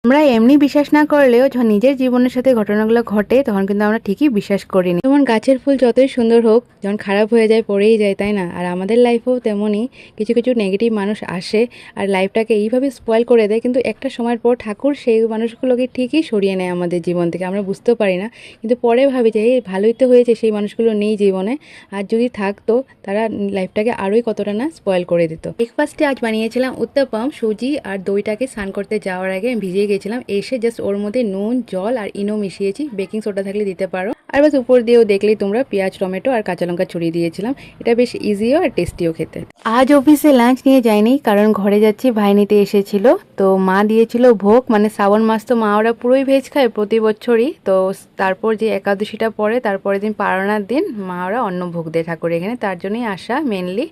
আমরা এমনি বিশ্বাস না করলেও যখন নিজের জীবনের সাথে ঘটনাগুলো ঘটে তখন কিন্তু আমরা ঠিকই বিশ্বাস করি না। যেমন গাছের ফুল যতই সুন্দর হোক, যখন খারাপ হয়ে যায় পড়েই যায়, তাই না? আর আমাদের লাইফেও তেমনই কিছু কিছু নেগেটিভ মানুষ আসে আর লাইফটাকে এইভাবে স্পয়েল করে দেয়, কিন্তু একটা সময়ের পর ঠাকুর সেই মানুষগুলোকে ঠিকই সরিয়ে নেয় আমাদের জীবন থেকে। আমরা বুঝতেও পারি না, কিন্তু পরে ভাবি যে এই ভালোই তো হয়েছে সেই মানুষগুলো নেই জীবনে, আর যদি থাকতো তারা লাইফটাকে আরোই কতটা না স্পয়েল করে দিত। ব্রেকফাস্টে আজ বানিয়েছিলাম উত্তাপাম, সুজি আর দইটাকে স্নান করতে যাওয়ার আগে আমি ভিজিয়ে গেছিলাম, এসে জাস্ট ওর মধ্যে নুন, জল আর ইনো মিশিয়েছি, বেকিং সোডা থাকলে দিতে পারো। আর বাস উপর দিয়েও দেখলেই তোমরা পেঁয়াজ, টমেটো আর কাঁচা লঙ্কা ছড়িয়ে দিয়েছিলাম। এটা বেশ ইজিও আর টেস্টিও খেতে। আজ অফিসে লাঞ্চ নিয়ে যাইনি, কারণ ঘরে যাচ্ছি, ভাই নিতে এসেছিল। তো মা দিয়েছিল ভোগ, মানে শ্রাবণ মাস তো মা ওরা পুরোই ভেজ খায় প্রতি বছরই। তো তারপর যে একাদশীটা পরে তারপরের দিন পারণার দিন মা ওরা অন্ন ভোগ দেয় ঠাকুর এখানে, তার জন্যই আসা মেনলি।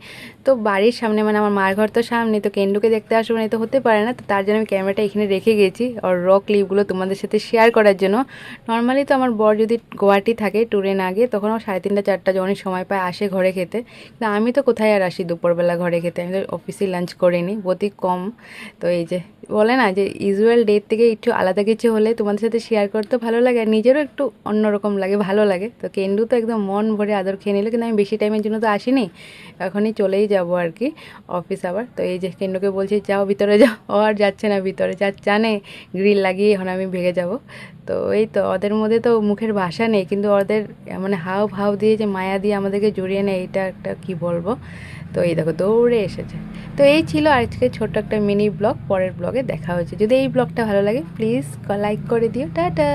তো বাড়ির সামনে, মানে আমার মার ঘর তো সামনে, তো কেন্ডুকে দেখতে আসবো না তো হতে পারে না, তো তার জন্য আমি ক্যামেরাটা এখানে রেখে গেছি আর র ক্লিপগুলো তোমাদের সাথে শেয়ার করার জন্য। নর্মালি তো আমার বর যদি গুয়াহাটি থাকে ট্যুরে না গিয়ে, তখন ও 3:30 4টা যখনই সময় পায় আসে ঘরে খেতে। কিন্তু আমি তো কোথায় আর আসি দুপুরবেলা ঘরে খেতে, আমি তো অফিসে লাঞ্চ করিনি, বহুতই কম। তো এই যে বলে না যে ইউজুয়াল ডে থেকে একটু আলাদা কিছু হলে তোমাদের সাথে শেয়ার করতে ভালো লাগে, আর নিজেরও একটু অন্যরকম লাগে, ভালো লাগে। তো কেন্ডু তো একদম মন ভরে আদর খেয়ে নিল, কিন্তু আমি বেশি টাইমের জন্য তো আসিনি, এখনই চলেই যাব আর কি অফিস আবার। তো এই যে কেন্ডুকে বলছি যাও ভিতরে যাও, ও আর যাচ্ছে না ভিতরে, জানে গ্রিল লাগিয়ে এখন আমি ভেগে যাব। তো এই তো ওদের মধ্যে তো মুখের ভাষা নেই, কিন্তু ওদের মানে হাও ভাও দিয়ে যে মায়া দিয়ে আমাদেরকে জড়িয়ে নেয়, এটা একটা কি বলবো। তো এই দেখো দৌড়ে এসেছে। তো এই ছিল আজকে ছোট্ট একটা মিনি ব্লগ, পরের ব্লগে দেখা হচ্ছে। যদি এই ব্লগটা ভালো লাগে প্লিজ লাইক করে দিও। টাটা।